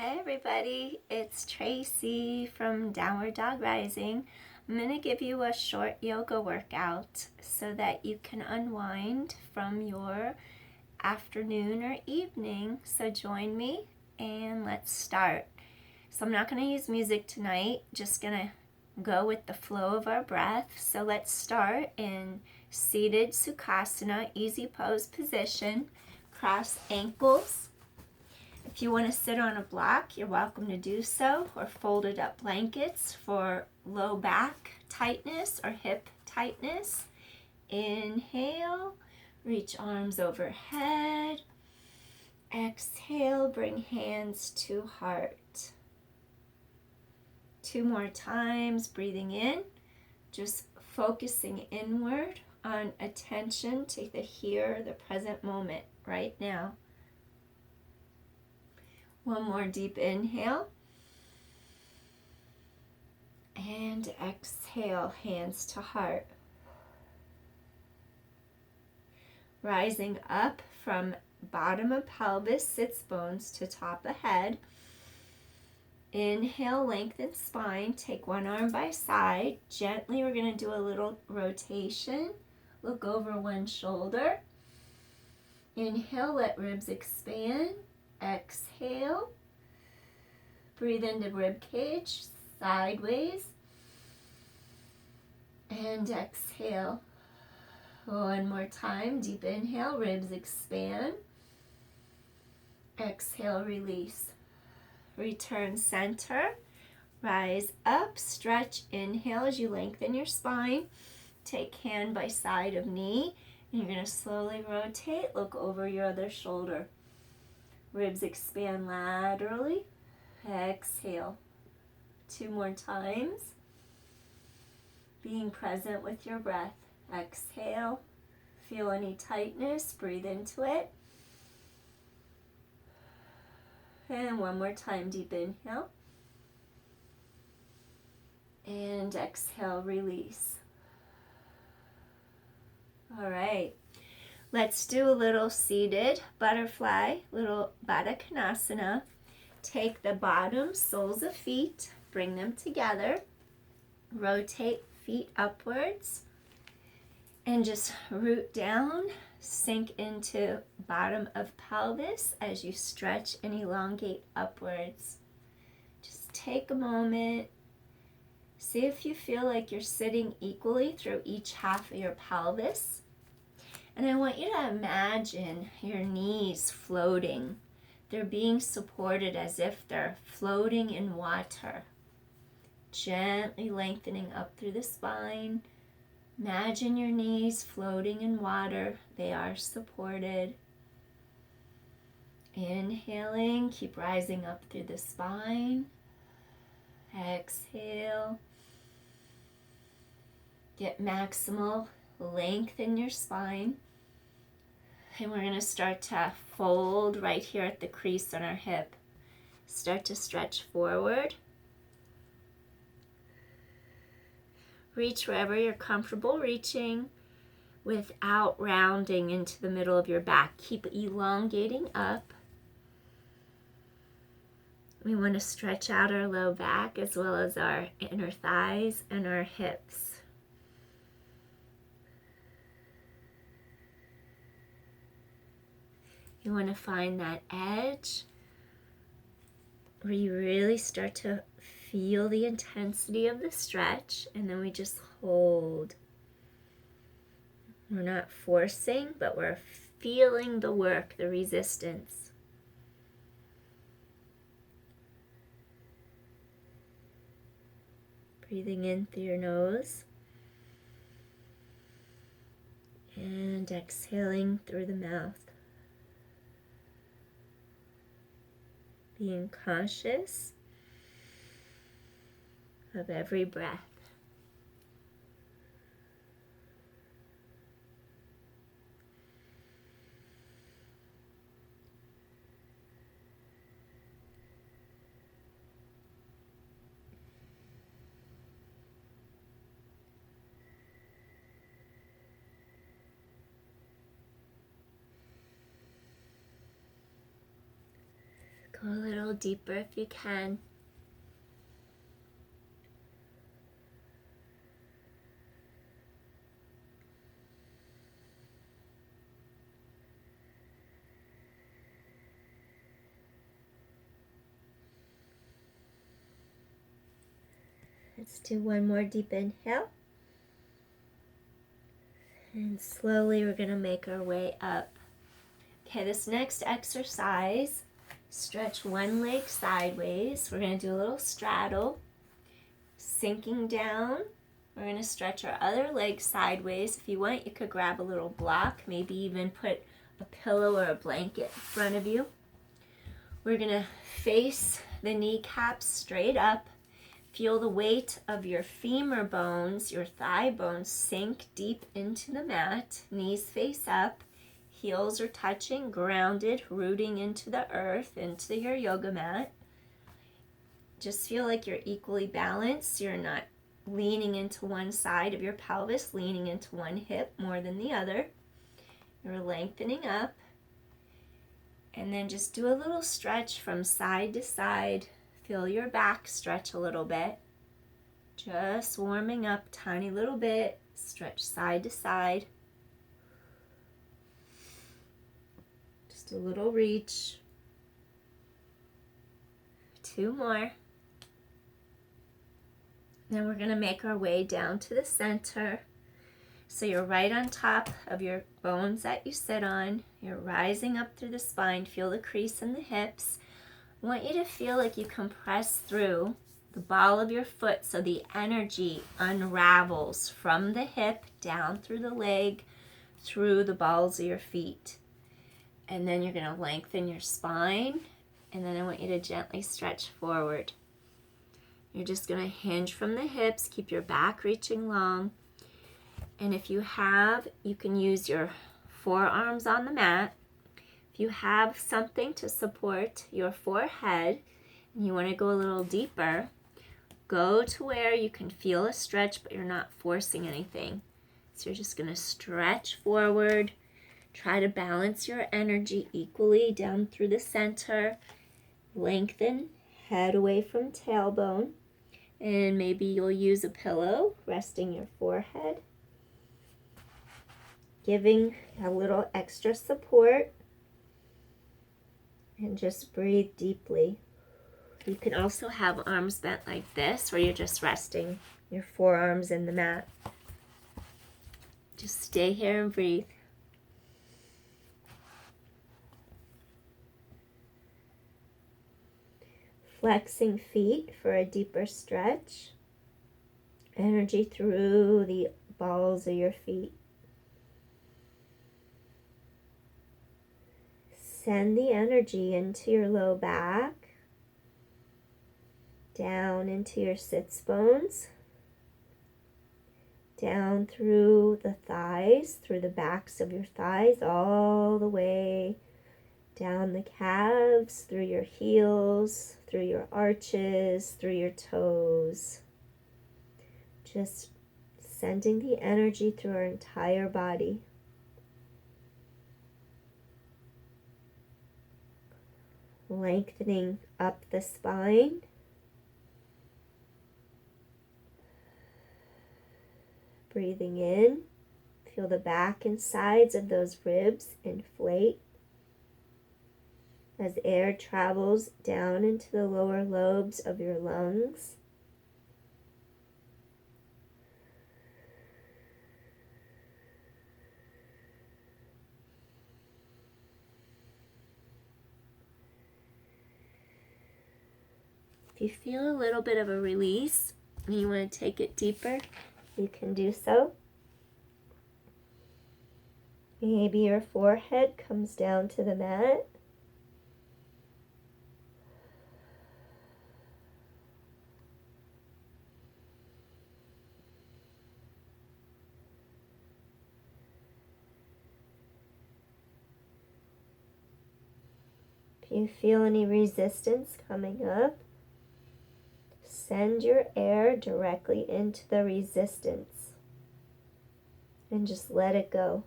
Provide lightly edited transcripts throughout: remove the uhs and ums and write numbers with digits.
Hey everybody, it's Traci from Downward Dog Rising. I'm going to give you a short yoga workout so that you can unwind from your afternoon or evening. So join me and let's start. So I'm not going to use music tonight, just going to go with the flow of our breath. So let's start in seated Sukhasana, easy pose position. Cross ankles. If you want to sit on a block, you're welcome to do so, or folded up blankets for low back tightness or hip tightness. Inhale, reach arms overhead. Exhale, bring hands to heart. 2 more times, breathing in, just focusing inward on attention to the here, the present moment, right now. 1 more deep inhale. And exhale, hands to heart. Rising up from bottom of pelvis, sits bones to top of head. Inhale, lengthen spine. Take one arm by side. Gently, we're going to do a little rotation. Look over one shoulder. Inhale, let ribs expand. Exhale, breathe into rib cage, sideways, and exhale. 1 more time, deep inhale, ribs expand. Exhale, release. Return center, rise up, stretch, inhale as you lengthen your spine. Take hand by side of knee, and you're going to slowly rotate, look over your other shoulder. Ribs expand laterally. Exhale. 2 more times. Being present with your breath. Exhale. Feel any tightness. Breathe into it. And 1 more time. Deep inhale. And exhale. Release. All right. Let's do a little seated butterfly, little Baddha Konasana. Take the bottom soles of feet, bring them together, rotate feet upwards, and just root down, sink into bottom of pelvis as you stretch and elongate upwards. Just take a moment, see if you feel like you're sitting equally through each half of your pelvis. And I want you to imagine your knees floating. They're being supported as if they're floating in water. Gently lengthening up through the spine. Imagine your knees floating in water. They are supported. Inhaling, keep rising up through the spine. Exhale. Get maximal length in your spine. And we're going to start to fold right here at the crease on our hip. Start to stretch forward. Reach wherever you're comfortable reaching without rounding into the middle of your back. Keep elongating up. We want to stretch out our low back as well as our inner thighs and our hips. You want to find that edge where you really start to feel the intensity of the stretch, and then we just hold. We're not forcing, but we're feeling the work, the resistance. Breathing in through your nose and exhaling through the mouth. Being conscious of every breath. Go a little deeper if you can. Let's do one more deep inhale. And slowly we're going to make our way up. Okay, this next exercise, stretch one leg sideways. We're going to do a little straddle. Sinking down, we're going to stretch our other leg sideways. If you want, you could grab a little block, maybe even put a pillow or a blanket in front of you. We're going to face the kneecaps straight up. Feel the weight of your femur bones, your thigh bones sink deep into the mat. Knees face up, heels are touching, grounded, rooting into the earth, into your yoga mat. Just feel like you're equally balanced. You're not leaning into one side of your pelvis, leaning into one hip more than the other. You're lengthening up. And then just do a little stretch from side to side. Feel your back stretch a little bit. Just warming up tiny little bit. Stretch side to side. Just a little reach. 2 more. Then we're going to make our way down to the center. So you're right on top of your bones that you sit on. You're rising up through the spine. Feel the crease in the hips. I want you to feel like you compress through the ball of your foot so the energy unravels from the hip down through the leg, through the balls of your feet. And then you're going to lengthen your spine. And then I want you to gently stretch forward. You're just going to hinge from the hips, keep your back reaching long. And if you have, you can use your forearms on the mat. If you have something to support your forehead and you want to go a little deeper, go to where you can feel a stretch, but you're not forcing anything. So you're just going to stretch forward. Try to balance your energy equally down through the center. Lengthen, head away from tailbone. And maybe you'll use a pillow resting your forehead. Giving a little extra support. And just breathe deeply. You can also have arms bent like this, where you're just resting your forearms in the mat. Just stay here and breathe. Flexing feet for a deeper stretch. Energy through the balls of your feet. Send the energy into your low back, down into your sits bones, down through the thighs, through the backs of your thighs, all the way down the calves, through your heels, through your arches, through your toes. Just sending the energy through our entire body. Lengthening up the spine. Breathing in. Feel the back and sides of those ribs inflate as air travels down into the lower lobes of your lungs. If you feel a little bit of a release and you want to take it deeper, you can do so. Maybe your forehead comes down to the mat. If you feel any resistance coming up, send your air directly into the resistance and just let it go.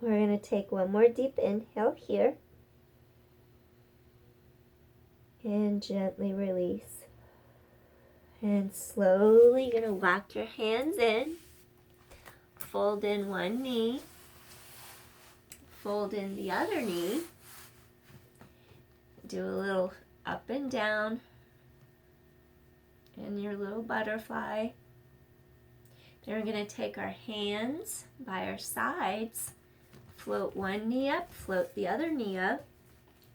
We're going to take one more deep inhale here. And gently release. And slowly you're going to lock your hands in. Fold in one knee. Fold in the other knee. Do a little up and down. And your little butterfly. Then we're going to take our hands by our sides. Float one knee up. Float the other knee up.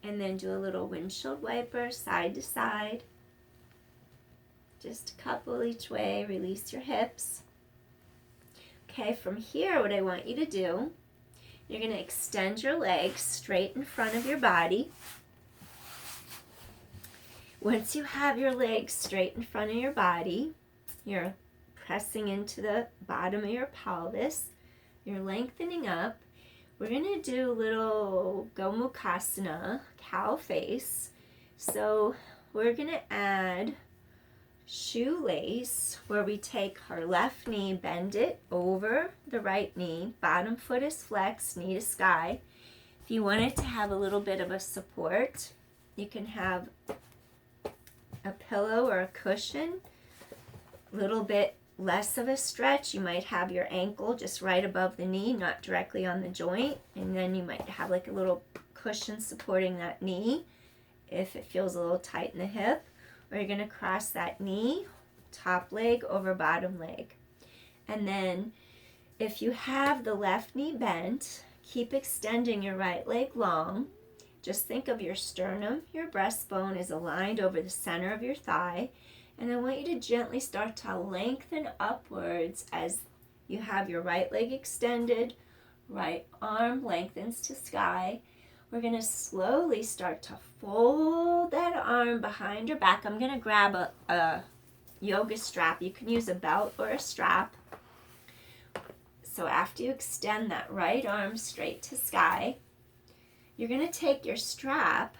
And then do a little windshield wiper side to side. Just a couple each way. Release your hips. Okay, from here, what I want you to do, you're going to extend your legs straight in front of your body. Once you have your legs straight in front of your body, you're pressing into the bottom of your pelvis. You're lengthening up. We're going to do a little Gomukhasana, cow face. So we're going to add shoelace, where we take our left knee, bend it over the right knee, bottom foot is flexed, knee to sky. If you want it to have a little bit of a support, you can have a pillow or a cushion, a little bit less of a stretch. You might have your ankle just right above the knee, not directly on the joint, and then you might have like a little cushion supporting that knee if it feels a little tight in the hip. Or you're going to cross that knee, top leg over bottom leg. And then if you have the left knee bent, keep extending your right leg long. Just think of your sternum, your breastbone is aligned over the center of your thigh. And I want you to gently start to lengthen upwards as you have your right leg extended, right arm lengthens to sky. We're going to slowly start to fold that arm behind your back. I'm going to grab a yoga strap. You can use a belt or a strap. So after you extend that right arm straight to sky, you're going to take your strap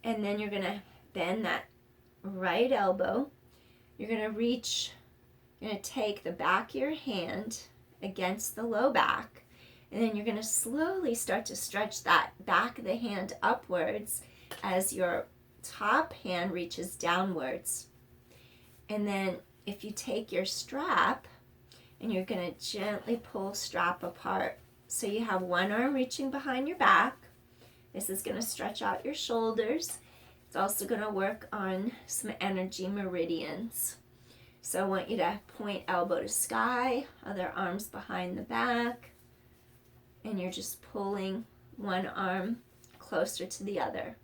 and then you're going to bend that right elbow. You're going to take the back of your hand against the low back. And then you're going to slowly start to stretch that back of the hand upwards as your top hand reaches downwards. And then if you take your strap and you're going to gently pull strap apart. So you have one arm reaching behind your back. This is going to stretch out your shoulders. It's also going to work on some energy meridians. So I want you to point elbow to sky, other arms behind the back. And you're just pulling one arm closer to the other.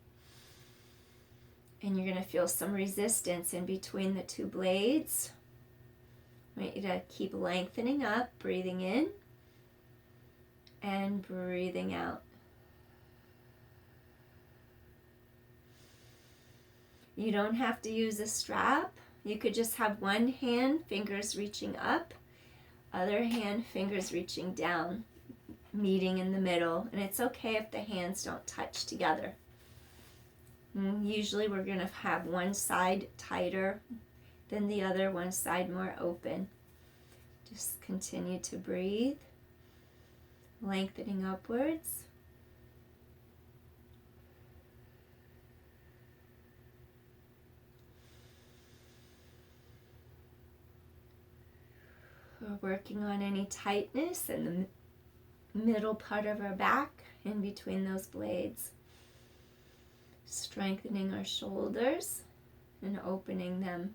And you're going to feel some resistance in between the two blades. I want you to keep lengthening up, breathing in and breathing out. You don't have to use a strap. You could just have one hand, fingers reaching up, other hand, fingers reaching down, meeting in the middle. And it's okay if the hands don't touch together. Usually we're going to have one side tighter than the other, one side more open. Just continue to breathe, lengthening upwards. We're working on any tightness in the middle part of our back, in between those blades. Strengthening our shoulders and opening them.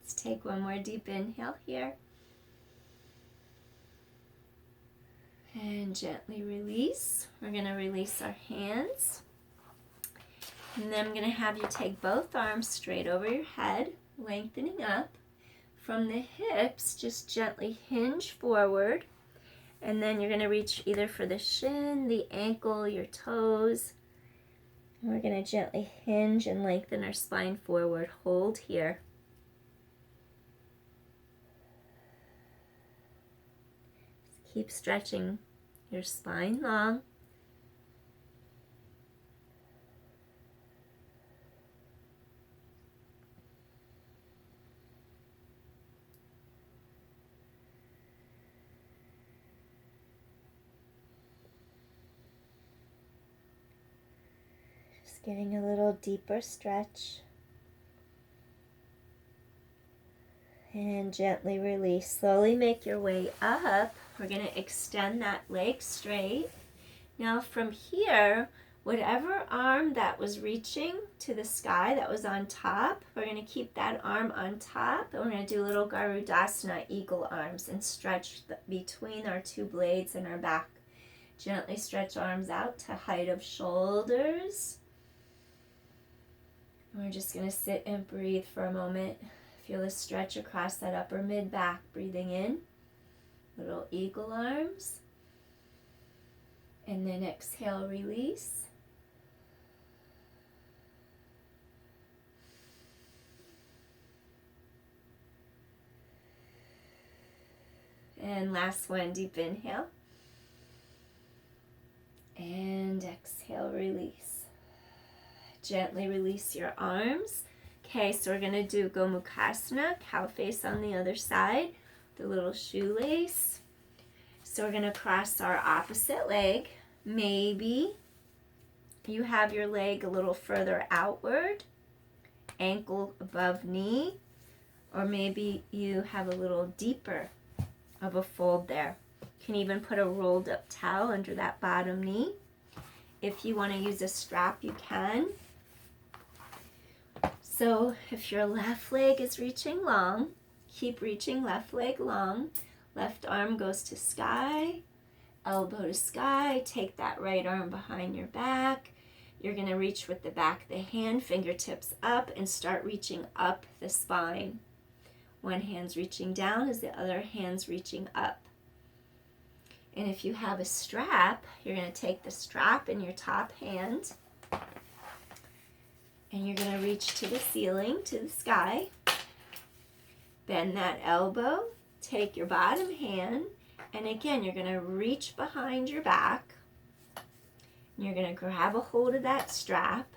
Let's take one more deep inhale here. And gently release. We're going to release our hands. And then I'm going to have you take both arms straight over your head, lengthening up. From the hips, just gently hinge forward. And then you're going to reach either for the shin, the ankle, your toes. And we're going to gently hinge and lengthen our spine forward. Hold here. Just keep stretching your spine long. Getting a little deeper stretch. And gently release. Slowly make your way up. We're going to extend that leg straight. Now from here, whatever arm that was reaching to the sky that was on top, we're going to keep that arm on top. And we're going to do a little Garudasana, eagle arms, and stretch between our two blades and our back. Gently stretch arms out to height of shoulders. And we're just going to sit and breathe for a moment. Feel the stretch across that upper mid-back. Breathing in, little eagle arms. And then exhale, release. And last one, deep inhale. And exhale, release. Gently release your arms. Okay, so we're going to do Gomukhasana, cow face on the other side, the little shoelace. So we're going to cross our opposite leg. Maybe you have your leg a little further outward, ankle above knee, or maybe you have a little deeper of a fold there. You can even put a rolled up towel under that bottom knee. If you want to use a strap, you can. So if your left leg is reaching long, keep reaching left leg long. Left arm goes to sky, elbow to sky. Take that right arm behind your back. You're going to reach with the back of the hand, fingertips up, and start reaching up the spine. One hand's reaching down as the other hand's reaching up. And if you have a strap, you're going to take the strap in your top hand, and you're going to reach to the ceiling, to the sky. Bend that elbow, take your bottom hand, and again, you're going to reach behind your back. And you're going to grab a hold of that strap.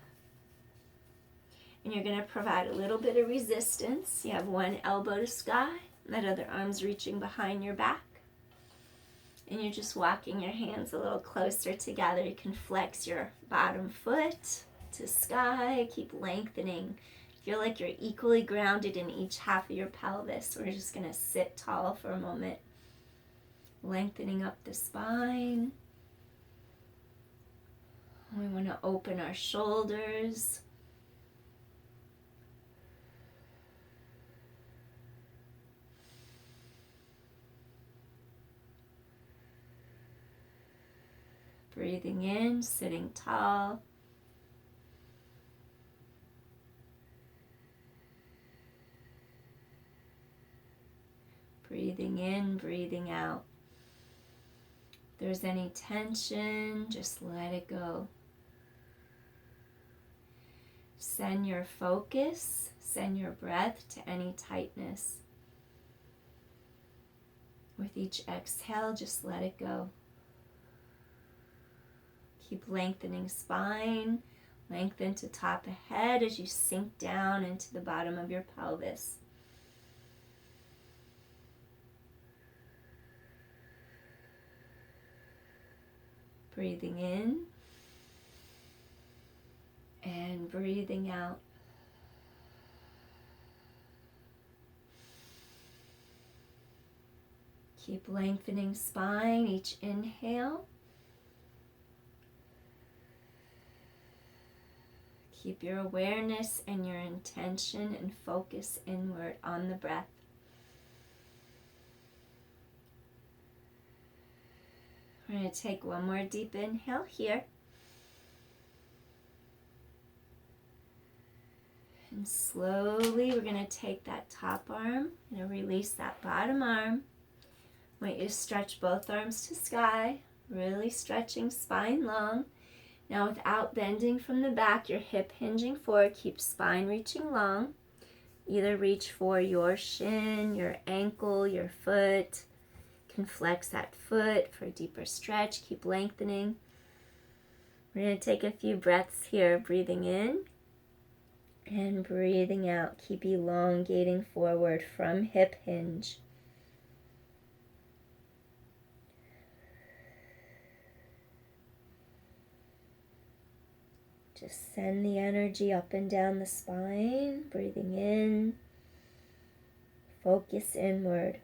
And you're going to provide a little bit of resistance. You have one elbow to sky, and that other arm's reaching behind your back. And you're just walking your hands a little closer together. You can flex your bottom foot to sky. Keep lengthening. Feel like you're equally grounded in each half of your pelvis. We're just going to sit tall for a moment. Lengthening up the spine. We want to open our shoulders. Breathing in, sitting tall. Breathing in, breathing out. If there's any tension, just let it go. Send your focus, send your breath to any tightness. With each exhale, just let it go. Keep lengthening spine, lengthen to top of head as you sink down into the bottom of your pelvis. Breathing in and breathing out. Keep lengthening spine, each inhale. Keep your awareness and your intention and focus inward on the breath. We're going to take one more deep inhale here. And slowly we're going to take that top arm and release that bottom arm. I want you to stretch both arms to sky, really stretching spine long. Now without bending from the back, your hip hinging forward, keep spine reaching long. Either reach for your shin, your ankle, your foot. You can flex that foot for a deeper stretch, keep lengthening. We're going to take a few breaths here, breathing in and breathing out. Keep elongating forward from hip hinge. Just send the energy up and down the spine, breathing in, focus inward.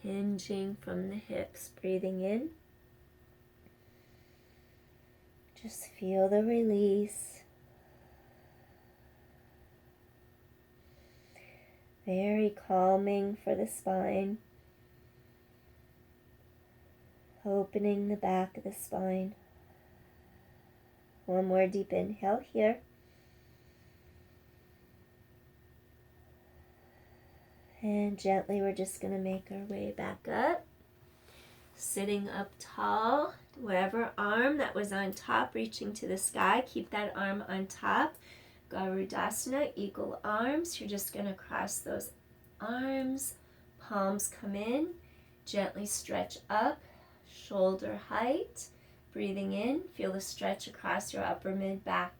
Hinging from the hips, breathing in. Just feel the release. Very calming for the spine. Opening the back of the spine. One more deep inhale here. And gently we're just going to make our way back up. Sitting up tall, wherever arm that was on top reaching to the sky, keep that arm on top. Garudasana, eagle arms. You're just going to cross those arms. Palms come in. Gently stretch up, shoulder height. Breathing in, feel the stretch across your upper mid back.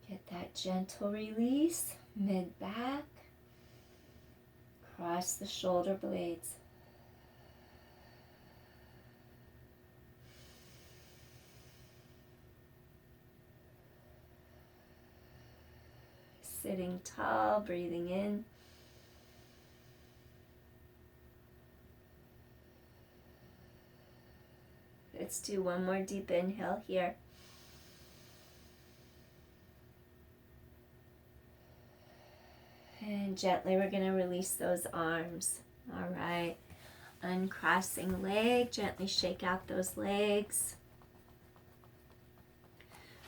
Get that gentle release, mid back, cross the shoulder blades. Sitting tall, breathing in. Let's do one more deep inhale here. And gently we're going to release those arms. All right. Uncrossing leg. Gently shake out those legs.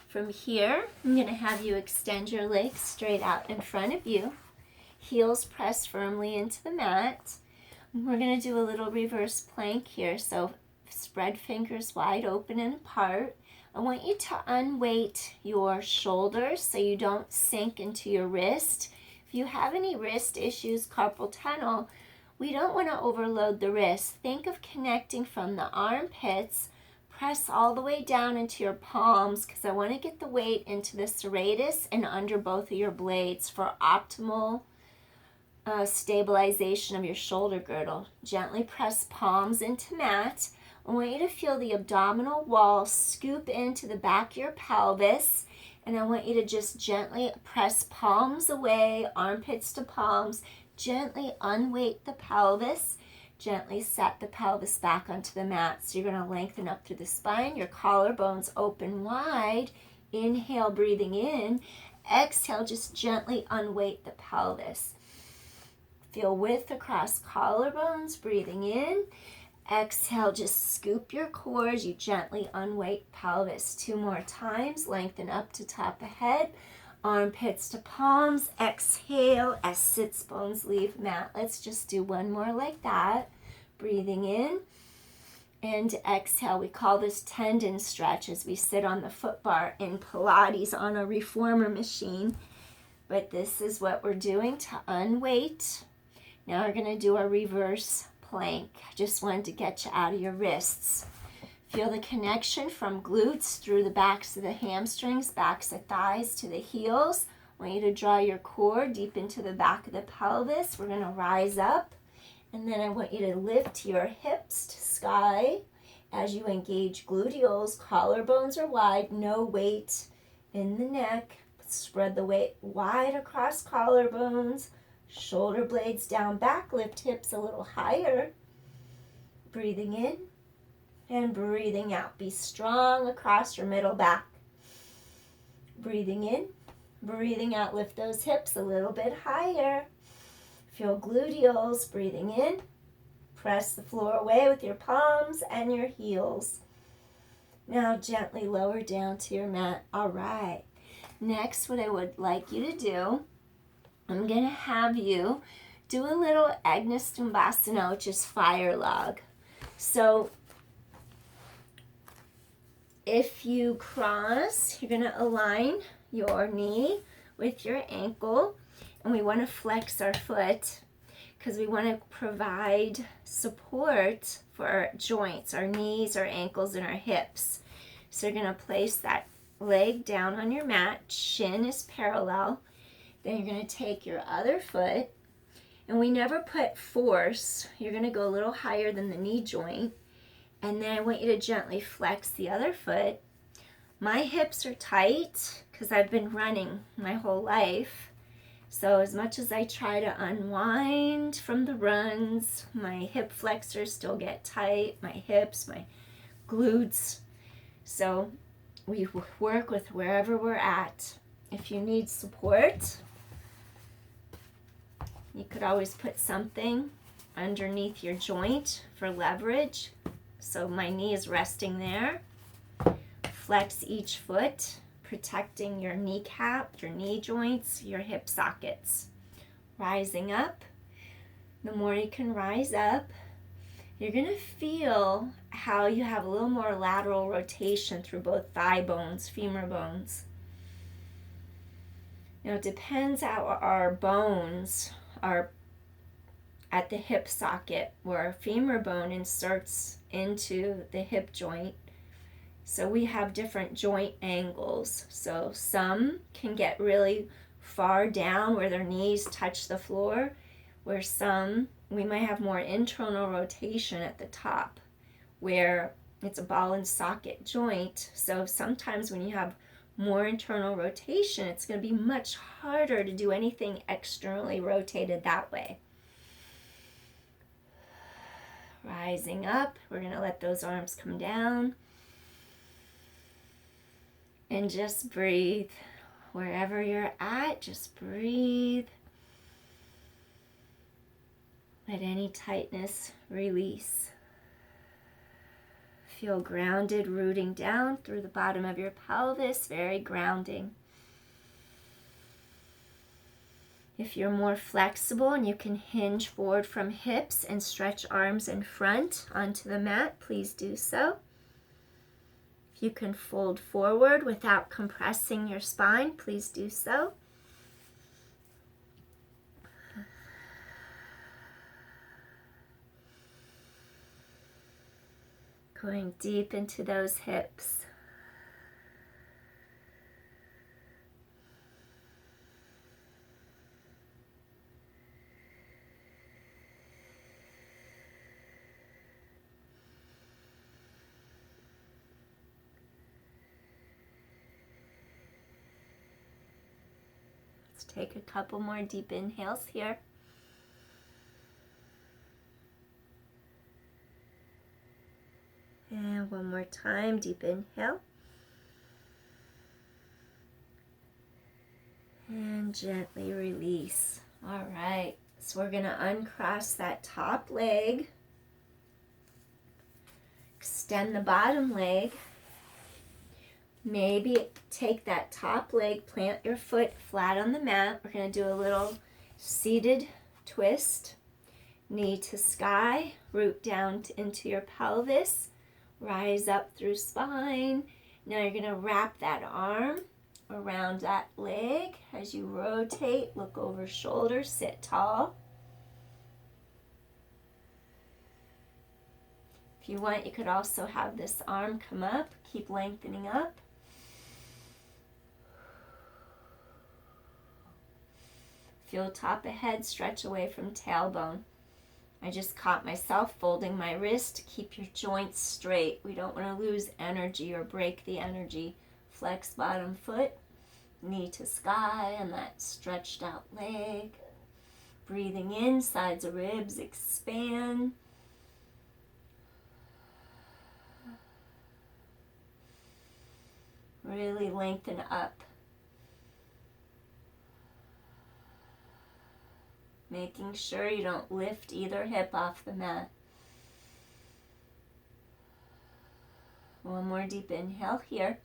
From here, I'm going to have you extend your legs straight out in front of you. Heels press firmly into the mat. We're going to do a little reverse plank here. So spread fingers wide open and apart. I want you to unweight your shoulders so you don't sink into your wrist. If you have any wrist issues, carpal tunnel, we don't want to overload the wrist. Think of connecting from the armpits. Press all the way down into your palms because I want to get the weight into the serratus and under both of your blades for optimal stabilization of your shoulder girdle. Gently press palms into mat. I want you to feel the abdominal wall scoop into the back of your pelvis. And I want you to just gently press palms away, armpits to palms. Gently unweight the pelvis. Gently set the pelvis back onto the mat. So you're going to lengthen up through the spine. Your collarbones open wide. Inhale, breathing in. Exhale, just gently unweight the pelvis. Feel width across collarbones, breathing in. Exhale, just scoop your core as you gently unweight pelvis. 2 more times. Lengthen up to top of head. Armpits to palms. Exhale as sits bones leave mat. Let's just do one more like that. Breathing in and exhale. We call this tendon stretch as we sit on the foot bar in Pilates on a reformer machine. But this is what we're doing to unweight. Now we're going to do a reverse plank. I just wanted to get you out of your wrists. Feel the connection from glutes through the backs of the hamstrings, backs of thighs to the heels. I want you to draw your core deep into the back of the pelvis. We're going to rise up. And then I want you to lift your hips to sky as you engage gluteals. Collarbones are wide, no weight in the neck. Spread the weight wide across collarbones. Shoulder blades down back, lift hips a little higher. Breathing in and breathing out. Be strong across your middle back. Breathing in, breathing out. Lift those hips a little bit higher. Feel gluteals. Breathing in. Press the floor away with your palms and your heels. Now gently lower down to your mat. All right. Next, what I would like you to do, I'm going to have you do a little Agnistumbasana, which is fire log. So if you cross, you're going to align your knee with your ankle, and we want to flex our foot because we want to provide support for our joints, our knees, our ankles, and our hips. So you're going to place that leg down on your mat, shin is parallel. Then you're going to take your other foot, and we never put force. You're going to go a little higher than the knee joint, and then I want you to gently flex the other foot. My hips are tight because I've been running my whole life. So as much as I try to unwind from the runs, my hip flexors still get tight, my hips, my glutes. So we work with wherever we're at. If you need support, you could always put something underneath your joint for leverage. So my knee is resting there. Flex each foot, protecting your kneecap, your knee joints, your hip sockets. Rising up. The more you can rise up, you're going to feel how you have a little more lateral rotation through both thigh bones, femur bones. Now it depends how our bones are at the hip socket, where our femur bone inserts into the hip joint. So we have different joint angles. So some can get really far down where their knees touch the floor, where some, we might have more internal rotation at the top, where it's a ball and socket joint. So sometimes when you have more internal rotation, it's going to be much harder to do anything externally rotated that way. Rising up, we're going to let those arms come down. And just breathe. Wherever you're at, just breathe. Let any tightness release. Feel grounded, rooting down through the bottom of your pelvis, very grounding. If you're more flexible and you can hinge forward from hips and stretch arms in front onto the mat, please do so. You can fold forward without compressing your spine, please do so. Going deep into those hips. Take a couple more deep inhales here. And one more time, deep inhale. And gently release. All right, so we're going to uncross that top leg. Extend the bottom leg. Maybe take that top leg, plant your foot flat on the mat. We're going to do a little seated twist. Knee to sky, root down into your pelvis, rise up through spine. Now you're going to wrap that arm around that leg. As you rotate, look over shoulder, sit tall. If you want, you could also have this arm come up, keep lengthening up. Feel top of head stretch away from tailbone. I just caught myself folding my wrist. Keep your joints straight. We don't want to lose energy or break the energy. Flex bottom foot, knee to sky, and that stretched out leg. Breathing in, sides of ribs expand. Really lengthen up. Making sure you don't lift either hip off the mat. One more deep inhale here.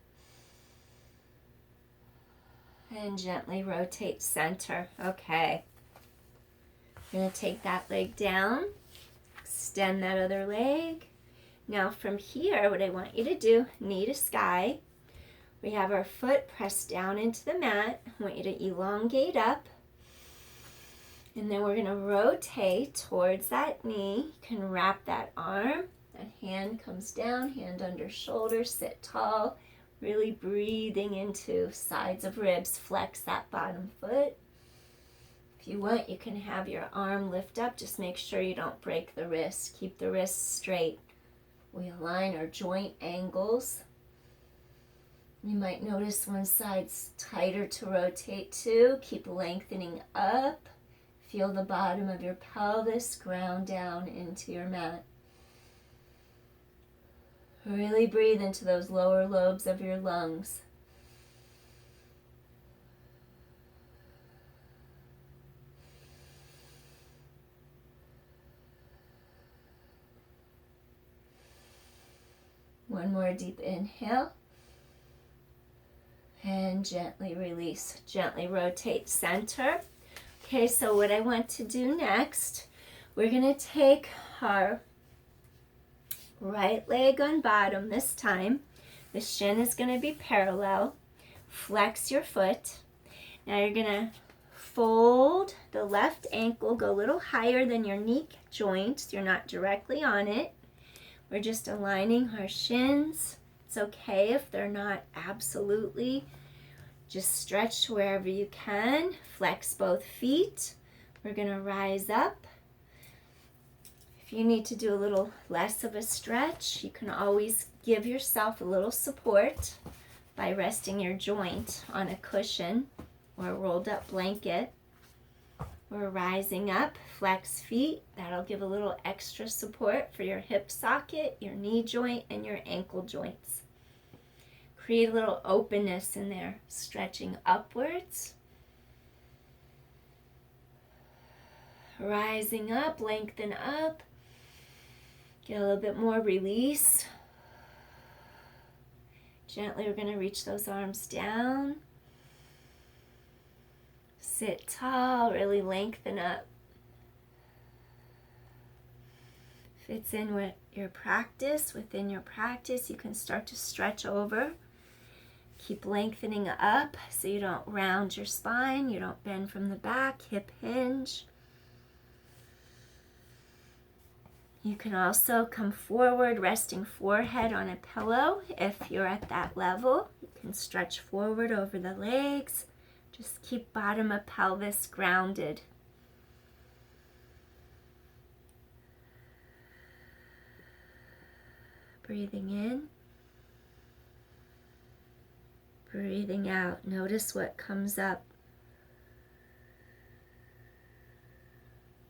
And gently rotate center. Okay. I'm going to take that leg down. Extend that other leg. Now from here, what I want you to do, knee to sky. We have our foot pressed down into the mat. I want you to elongate up. And then we're going to rotate towards that knee. You can wrap that arm. That hand comes down, hand under shoulder, sit tall. Really breathing into sides of ribs. Flex that bottom foot. If you want, you can have your arm lift up. Just make sure you don't break the wrist. Keep the wrist straight. We align our joint angles. You might notice one side's tighter to rotate to. Keep lengthening up. Feel the bottom of your pelvis ground down into your mat. Really breathe into those lower lobes of your lungs. One more deep inhale. And gently release. Gently rotate center. Okay, so what I want to do next, we're going to take our right leg on bottom this time. The shin is going to be parallel. Flex your foot. Now you're going to fold the left ankle, go a little higher than your knee joint. So you're not directly on it. We're just aligning our shins. It's okay if they're not absolutely. Just stretch wherever you can. Flex both feet. We're going to rise up. If you need to do a little less of a stretch, you can always give yourself a little support by resting your joint on a cushion or a rolled up blanket. We're rising up, flex feet. That'll give a little extra support for your hip socket, your knee joint, and your ankle joints. Create a little openness in there, stretching upwards. Rising up, lengthen up. Get a little bit more release. Gently, we're going to reach those arms down. Sit tall, really lengthen up. Fits in with your practice. Within your practice, you can start to stretch over. Keep lengthening up so you don't round your spine, you don't bend from the back, hip hinge. You can also come forward, resting forehead on a pillow if you're at that level. You can stretch forward over the legs. Just keep bottom of pelvis grounded. Breathing in. Breathing out. Notice what comes up.